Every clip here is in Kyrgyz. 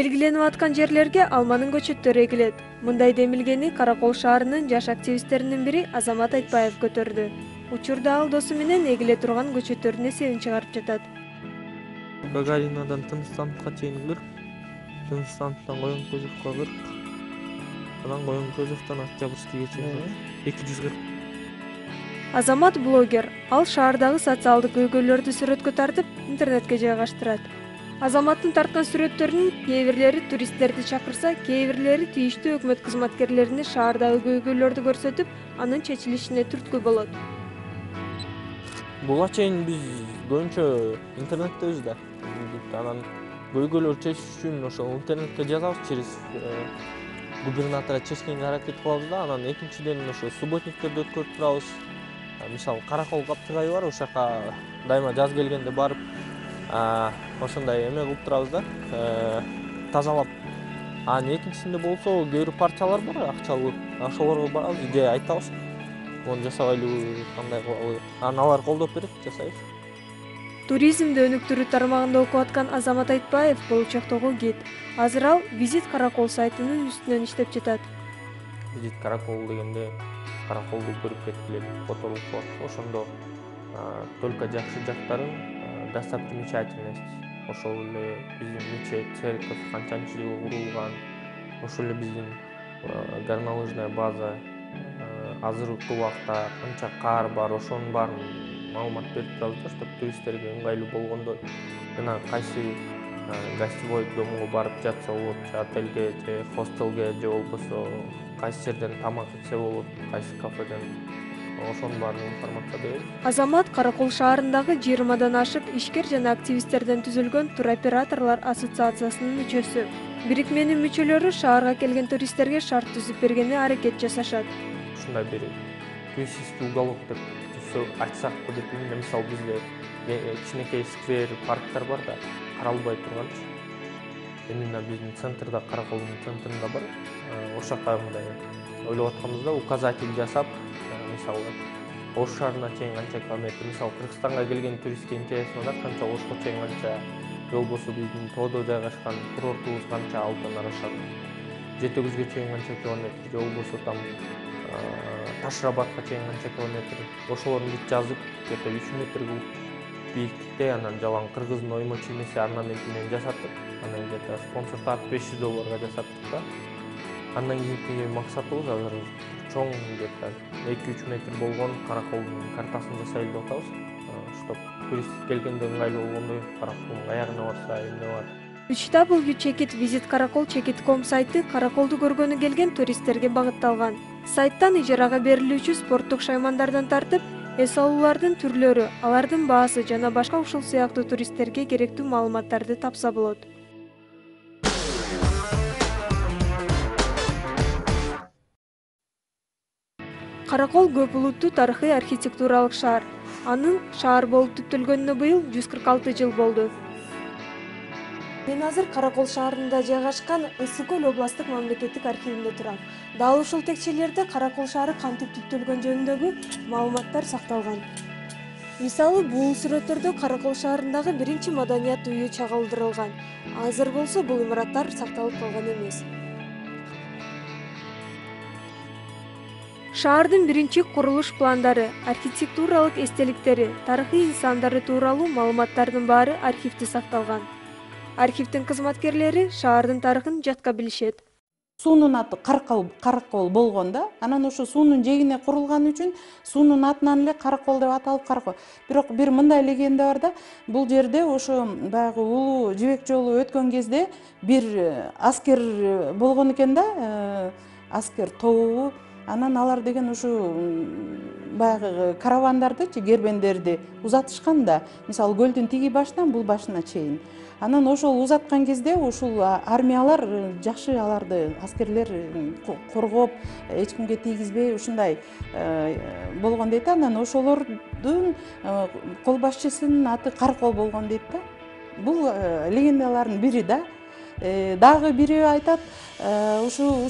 Белгиленип аткан жерлерге алманын көчөттөрү эгилет. Мындай демилгени Каракол шаарынын жаш активисттеринин бири Азамат Айтбаев көтөрдү. Учурда ал досу менен эгиле турган көчөттөрдүн эсебин чыгарып жатат. Гагаринадан Тынчстанытка чейин 40, Тынчстаныттан Коёнкөзөвгө 40, анан Коёнкөзөвдөн Октябрьскийге чейин 240. Азамат блогер. Ал шаардагы социалдык көйгөйлөрдү сүрөткө тартып, интернетке жайгаштырат. Азаматтын тарткан сүрөттөрүнүн кээ бирлери туристтерди чакырса, кээ бирлери тийиштүү өкмөт кызматкерлерине шаардагы көйгөйлөрдү көрсөтүп, анын чечилишине түрткү болот. Буга чейин биз көбүнчө интернеттебиз да. Анан көйгөйлөр чечиш үчүн ошол интернетке жазабыз, через губернатора чечкенге аракет кылабыз да. Анан экинчиден ошо субботниктерди өткөрүп турабыз. Мисалы Каракол каптыгайы бар, ошол жака дайыма жаз келгенде барып, ошондой эме кылып турабыз да, тазалап. Экинчисинде болсо кээ бир парчалар бар, акчалуу. Ошолорго барабыз, идея айтабыз. Оны жасабайлыбы, кандай кылабы? Алар колдоп берет, жасайбыз. Туризмди өнүктүрүү тармагында окуп аткан Азамат Айтбаев болочоктогу гид. Азыр ал Визит Каракол сайтынын үстүнөн иштеп жатат. Визит Каракол дегенде Караколду көрүп кеткиле деп фотолук бар. Ошондо только жакшы жактарын достопримечательность, ошол эле биздин мечеть, церковь канчанчы жыл курулган, ошол эле биздин горнолыжная база, азыркы убакта канча каар бар, ошонун баарын маалымат берип турабыз да, чтобы туристтерге ыңгайлуу болгондой. Жана кайсы гостевой домго барып жатса болот, же отельге, же хостелге, же болбосо кайсы жерден тамак ичсе болот, кайсы кафеден, ошонун баарын информация беребиз. Азамат Каракол шаарындагы 20дан ашык ишкер жана активисттерден түзүлгөн туроператорлор ассоциациясынын мүчөсү. Бирикменин мүчөлөрү шаарга келген туристтерге шарт түзүп бергенге аракет жасашат. Ушундай бир туристический уголок деп айтсакпы деп, мисалы бизде кичинекей сквер, парктар бар да, каралбай турганчы. Именно биздин центрда, Караколдун центринде бар. Ошол жака мындай ойлоп атканбызда указатель жасап, мисалы Ош шаарына чейин канча километр, мисалы Кыргызстанга келген туристке интересно да, канча Ошко чейин канча, же болбосо биздин тоодо жайгашкан курортубуз канча алтын арашат, Жети Күзгө чейин канча километр, же болбосо там Ташрабатка чейин канча километр, ошолорду бүт жазып, где-то 3 метр кылып бийиктикте, анан жалаң кыргыздын оймо чиймеси орнаменти менен жасаттык. Анан где-то спонсор тартып $500 жасаттык да. Андан кийинки максатыбыз азыр чоң где-то 2-3 метр болгон Караколдун картасын жасайлы деп атабыз. Чтоб турист келгенде ыңгайлуу болгондой, Караколдун аягына барса, эмне бар. Reachable Check-it Visit Karakol Check-it.com сайты Караколду көргөнү келген туристтерге багытталган. Сайттан ижарага берилүүчү спорттук шаймандардан тартып, эс алуулардын түрлөрү, алардын баасы жана башка ушул сыяктуу туристтерге керектүү маалыматтарды тапса болот. Каракол көп улуттуу тарыхый архитектуралык шаар. Анын шаар болуп түптөлгөнүнө быйыл 146 жыл болду. Мен азыр Каракол шаарында жайгашкан Ысык-Көл областтык мамлекеттик архивинде турам. Дал ушул текчелерде Каракол шаары кантип түптөлгөн жөнүндөгү маалыматтар сакталган. Мисалы, бул сүрөттөрдө Каракол шаарындагы биринчи маданият үйү чагылдырылган. Азыр болсо бул имараттар сакталып калган эмес. Шаардын биринчи курулуш пландары, архитектуралык эстеликтери, тарыхый нысандары тууралуу маалыматтардын баары архивде сакталган. Архивдин кызматкерлери шаардын тарыхын жатка билишет. Суунун аты Каракол болгон да. Анан ошо суунун жээгине курулган үчүн суунун атынан эле Каракол деп аталып Каракол. Бирок бир мындай легенда бар да. Бул жерде ошо баягы улуу жибек жолу өткөн кезде бир аскер болгон экен да. Аскер тобу. Анан алар деген ушу баягы каравандарды, кербендерди узатышкан да. Мисалы көлдүн тиги башынан бул башына чейин. Анан ошол узаткан кезде ушул армиялар жакшы аларды аскерлер коргоп, эч кимге тийгизбей ушундай болгон дейт. Анан ошолордун кол башчысынын аты Каракол болгон дейт да. Бул легендалардын бири да. Дагы бири айтат, ушул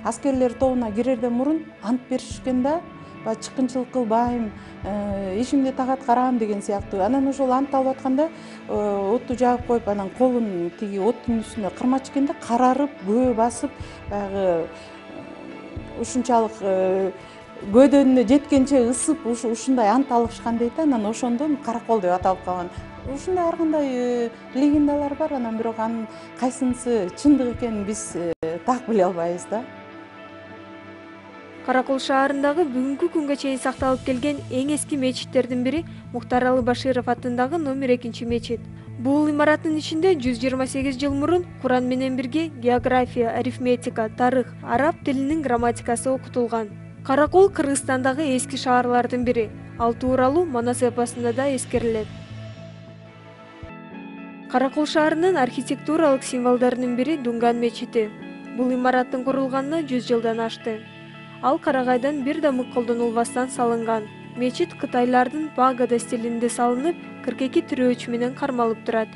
аскерлер тобуна кирерден мурун ант беришкен да. баягы чыккынчылык кылбайм, ишимди тагат караам деген сыяктуу. Анан ошол ант алып атканда отту жагып коюп, анан колун тиги оттун үстүнө кырмачу экен да, карарып, көө басып, баягы ушунчалык көөдөнүнө жеткенче ысып ушундай ант алышкан дейт. Анан ошондон каракол деп аталып калган. Ушундай ар кандай легендалар бар, анан бирок анын кайсынысы чындык экенин биз так биле албайбыз да. Каракол шаарындагы бүгүнкү күнгө чейин сакталып келген эң эски мечиттердин бири Мухтаралы Баширов атындагы номер 2 мечит. Бул имараттын ичинде 128 жыл мурун Куран менен бирге география, арифметика, тарых, араб тилинин грамматикасы окутулган. Каракол Кыргызстандагы эски шаарлардын бири. Ал тууралуу Манас эпосунда да эскерилет. Каракол шаарынын архитектуралык символдорунун бири Дунган мечити. Бул имараттын курулганына 100 жылдан ашты. Ал карагайдан бир да мык колдонулбастан салынган. Мечит кытайлардын пагода стилинде салынып, 42 тирөөч менен кармалып турат.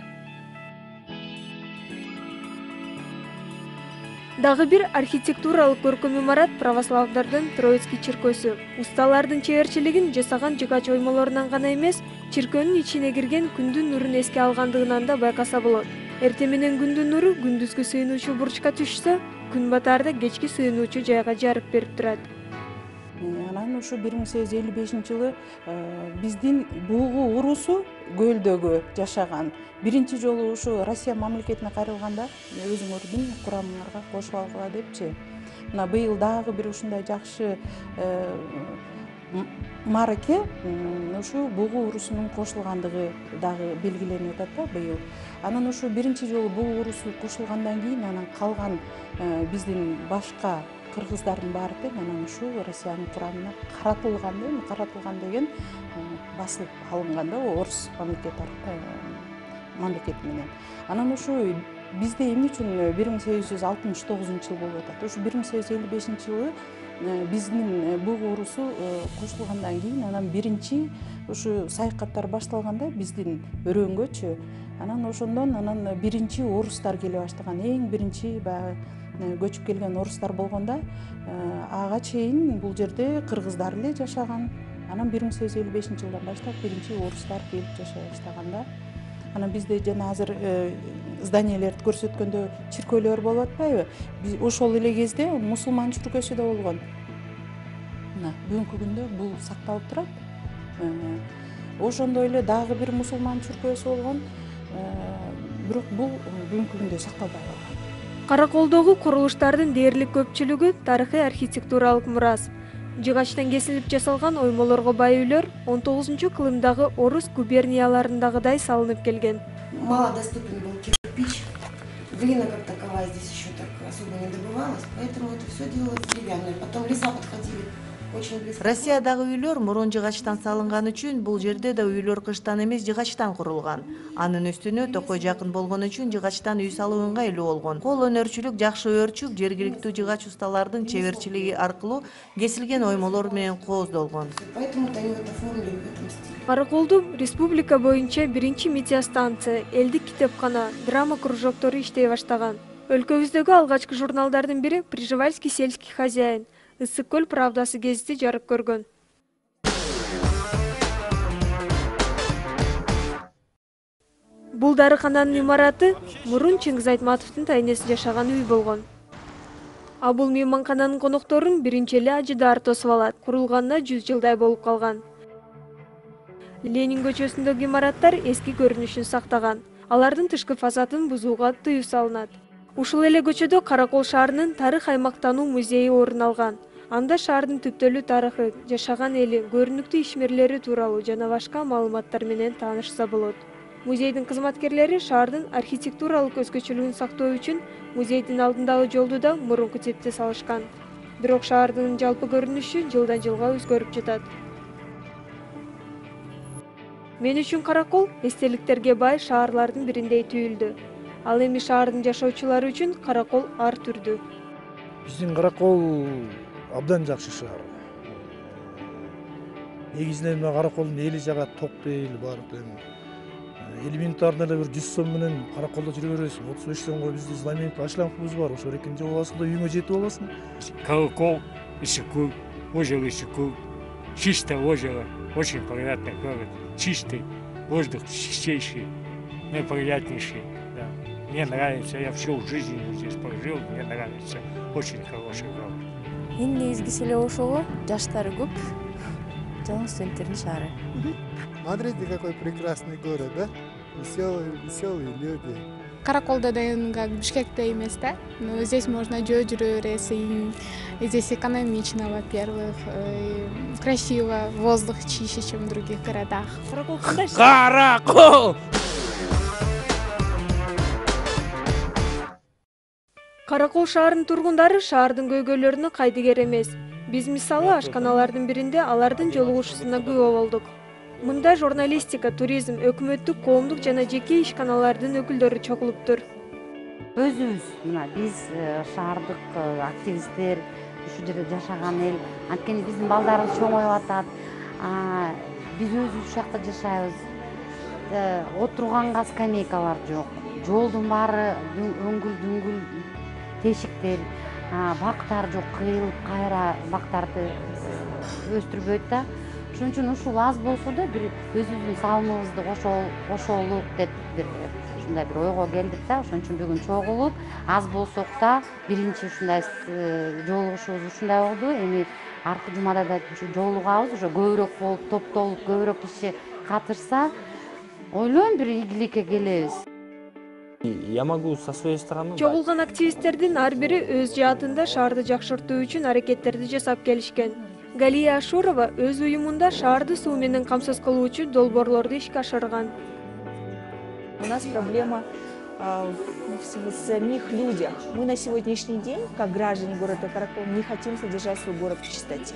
Дагы бир архитектуралык көркөм имарат православдардын Троицкий чиркөөсү. Усталардын чеберчилигин жасаган жыгач оймолорунан гана эмес, чиркөөнүн ичине кирген күндүн нурун эске алгандыгынан да байкаса болот. Эртең менен күндүн нуру күндүзгү сыйынуучу бурчка түшсө, күн батаарда кечки сыйынуучу жайга жарык берип турат. Анан ушу 1855-жылы биздин Бугу урусу көлдөгү жашаган. Биринчи жолу ушу Россия мамлекетине кайрылганда өзүңөрдүн курамыңарга кошуп алгыла депчи. Мына быйыл дагы бир ушундай жакшы маараке ушу Бугу урусунун кошулгандыгы дагы белгиленип атат да быйыл. Анан ушу биринчи жолу Бугу урусу кошулгандан кийин анан калган биздин башка кыргыздардын баары тең анан ушу Россиянын курамына каратылган деген басылып алынган да орус мамлекети менен. Анан ушу бизде эмне үчүн 1869-жыл болуп атат. Ушу 1855-жылы биздин Бугу урусу кошулгандан кийин анан биринчи ушу саякаттар башталганда биздин өрөөнгөчү. Анан ошондон анан биринчи орустар келе баштаган, эң биринчи баягы көчүп келген орустар болгондо ага чейин бул жерде кыргыздар эле жашаган. Анан 1855-жылдан баштап биринчи орустар келип жашай баштаганда. Анан бизде жана азыр зданиялерди көрсөткөндө чиркөөлөр болуп атпайбы? Ошол эле кезде мусулман чиркөөсү да болгон. Мына бүгүнкү күндө бул сакталып турат. Ошондой эле дагы бир мусулман чиркөөсү болгон. Бирок бул бүгүнкү күндө сакталбай калган. Караколдогу курулуштардын дээрлик көпчүлүгү тарыхый архитектуралык мурас. Жыгачтан кесилип жасалган оймолорго бай үйлөр 19-кылымдагы орус губернияларындагыдай салынып келген. Малодоступен был кирпич, глина как таковая здесь еще так особо не добывалась, поэтому это все делалось деревянное. Потом леса подходили очень близко. Россиядагы үйлөр мурун жыгачтан салынган үчүн бул жерде да үйлөр кыштан эмес жыгачтан курулган. Анын үстүнө токой жакын болгон үчүн жыгачтан үй салуу ыңгайлуу болгон. Кол өнөрчүлүк жакшы өрчүп, жергиликтүү жыгач усталардын чеберчилиги аркылуу кесилген оймолор менен кооздолгон. Поэтому они вот оформили в этом стиле. Караколду республика боюнча биринчи медиастанция, элдик китепкана, драма кружоктору иштей баштаган. Өлкөбүздөгү алгачкы журналдардын бири Прижевальский сельский хозяин, Ысык көл правдасы гезити жарык көргөн. Бул дарыкананын имараты мурун Чыңгыз Айтматовдун тайнеси жашаган үй болгон. А бул мейманкананын конокторун биринчи эле ажыдаар тосуп алат. Курулганына 100 жылдай болуп калган. Ленин көчөсүндөгү имараттар эски көрүнүшүн сактаган. Алардын тышкы фасадын бузууга тыюу салынат. Ушул эле көчөдө Каракол шаарынын тарых аймактануу музейи орун алган. Анда шаардын түптөлүү тарыхы, жашаган эли, көрүнүктүү ишмерлери тууралуу жана башка маалыматтар менен таанышса болот. Музейдин кызматкерлери шаардын архитектуралык өзгөчөлүгүн сактоо үчүн музейдин алдындагы жолду да мурунку типте салышкан. Бирок шаардын жалпы көрүнүшү жылдан жылга өзгөрүп жатат. Мен үчүн Каракол эстеликтерге бай шаарлардын бириндей түйүлдү. Ал эми шаардын жашоочулары үчүн Каракол ар түрдүү. Биздин Каракол абдан жакшы шаар. Негизинен Караколдун эли жагат ток дейли бар. Элементарный эле бир 100 сом менен Караколдо жүрө бересиң. 35 сомго бизде знамениялык ашлампыбыз бар. Ошо экинчи жол аласың да үйүңө жетип аласың. Каракол иши көп, ожол иши көп. чистое озеро, очень приятный город, чистый воздух, чистейший, наиприятнейший. Да. Мне нравится, я всю жизнь здесь прожил, мне нравится, очень хороший город. Эң негизгиси эле ошого, жаштары көп, жалаң студенттердин шаары. Смотрите, какой прекрасный город, да? Веселые люди. Караколда да как Бишкекте эмес, да? Но здесь можно жүрө бересиз, и здесь экономично, во-первых, красиво, воздух чище, чем в других городах. Каракол кандай? Каракол! Каракол шаарынын тургундары шаардын көйгөйлөрүнө кайдыгер эмес. Биз мисалы ашканалардын биринде алардын жолугушуусуна күбө болдук. Мында журналистика, туризм, өкмөттүк, коомдук жана жеке ишканалардын өкүлдөрү чогулуптур. Өзүбүз мына биз шаардык активисттер, ушу жерде жашаган эл, анткени биздин балдарыбыз чоңоюп атат. Биз өзүбүз ушул жакта жашайбыз. Отурганга скамейкалар жок. Жолдун баары өңгүл-дүңгүл тешиктер, бактар жок, кыйылып кайра бактарды өстүрбөйт да. Ошон үчүн ушул аз болсо да бир өзүбүздүн салымыбызды кошолуп деп ушундай бир ойго келдик да. Ошон үчүн бүгүн чогулуп, аз болсок да биринчи ушундай жолугушуубуз ушундай болду. Эми аркы жумада да жолугабыз, уже көбүрөөк болуп топтолуп, көбүрөөк киши катышса, ойлойм бир ийгиликке келебиз. Я могу со своей стороны... Чогулган активисттердин ар бири өз жаатында шаарды жакшыртуу үчүн аракеттерди жасап келишкен. Галия Ашурова өз уюмунда шаарды суу менен камсыз кылуучу долбоорлорду ишке ашырган. У нас проблема в самих людях. Мы на сегодняшний день, как граждане города Каракол, не хотим содержать свой город в чистоте.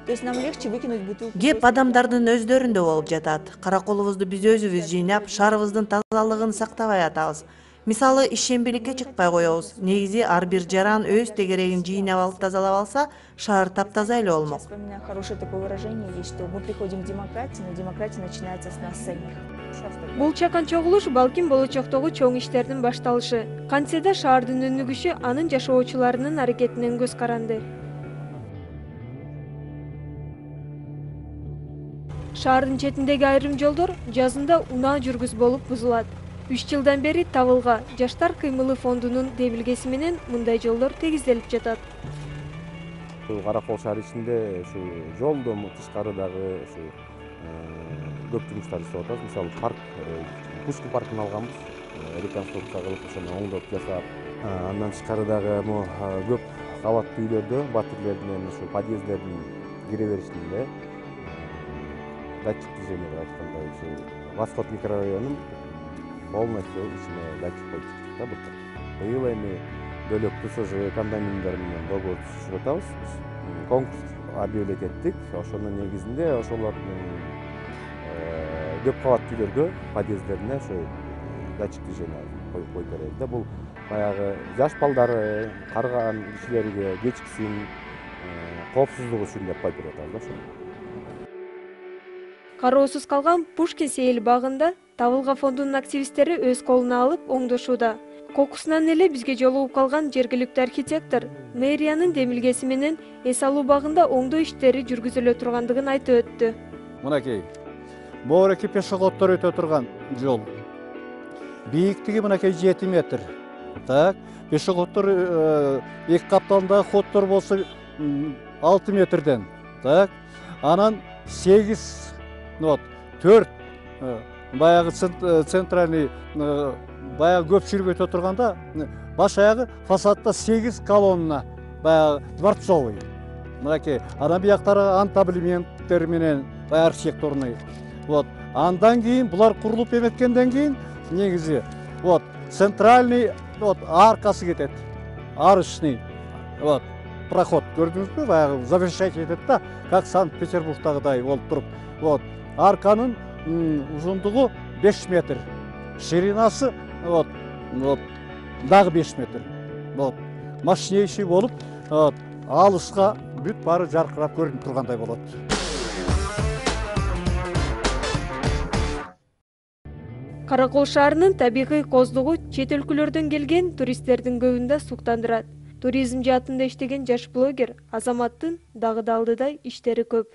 То есть нам легче выкинуть бутылку. Кеп адамдардын өздөрүндө болуп жатат. Караколубузду биз өзүбүз жыйнап, шаарыбыздын тазалыгын сактабай атабыз. Мисалы, ишембиликке чыкпай коебуз. Негизи ар бир жаран өз тегерегин жыйнап алып тазалап алса, шаар таптаза эле болмок. Вспоминаю хорошее такое выражение есть, что мы приходим к демократии, но демократия начинается с нас самих. Бул чакан чогулуш балким болочоктогу чоң иштердин башталышы. Кантсе да шаардын өнүгүшү анын жашоочуларынын аракетинен көз каранды. Шаардын четиндеги айрым жолдор жазында унаа жүргүз болуп бузулат. 3 жылдан бери Табылга Жаштар кыймылы фондунун демилгеси менен мындай жолдор тегизделип жатат. Каракол шаары ичинде ушу жолдон тышкары дагы ушу көп жумуштар иштеп атабыз. Мисалы парк, Пушкин паркын алганбыз, реконструкция кылып, ошону оңдоп жасап, андан тышкары дагы көп кабаттуу үйлөрдө, батирлердин, ушу подъезддердин кире беришинде датчик движения деп айткандай, ушу Восход микрорайонунун полностью ичине датчик коюп чыктык да былтыр. Быйыл эми бөлөк ТСЖ кондоминиумдар менен договор түзүп атабыз. Конкурс объявлять эттик. Ошонун негизинде ошолордун көп кабаттуу үйлөргө, подъезддерине ошо датчик движения коюп беребиз да. Бул баягы жаш балдар, карыган кишилерге кечиксин коопсуздук үчүн деп коюп берип атабыз да. Кароосуз калган Пушкин сейил багында Табылга фондунун активисттери өз колуна алып оңдошууда. Кокусунан эле бизге жолугуп калган жергиликтүү архитектор мэриянын демилгеси менен эс алуу багында оңдоо иштери жүргүзүлө тургандыгын айтып өттү. Мынакей, моореки пешеходдор өтө турган жол. Бийиктиги мынакей 7 метр. Так, пешеходдор эки капталдагы ходдор болсо 6 метрден. Так, анан 8 4 баягы центральный баягы көп жүрүп өтө турганда баш аягы фасадта 8 колонна баягы дворцовый. Мынакей, анан бияктары антаблементтер менен баягы архитектурный. Андан кийин булар курулуп эметкенден кийин негизи центральный аркасы кетет. Арочный проход көрдүңүзбү? Баягы завершать этет да, как Санкт-Петербургдагыдай болуп туруп. Арканын узундугу 5 метр, ширинасы дагы 5 метр. Мощнейший болуп, алыска бүт баары жаркырап көрүнүп тургандай болот. Каракол шаарынын табигый коздугу чет өлкөлөрдөн келген туристтердин көбүн да суктандырат. Туризм жаатында иштеген жаш блогер Азаматтын дагы да алдыда иштери көп.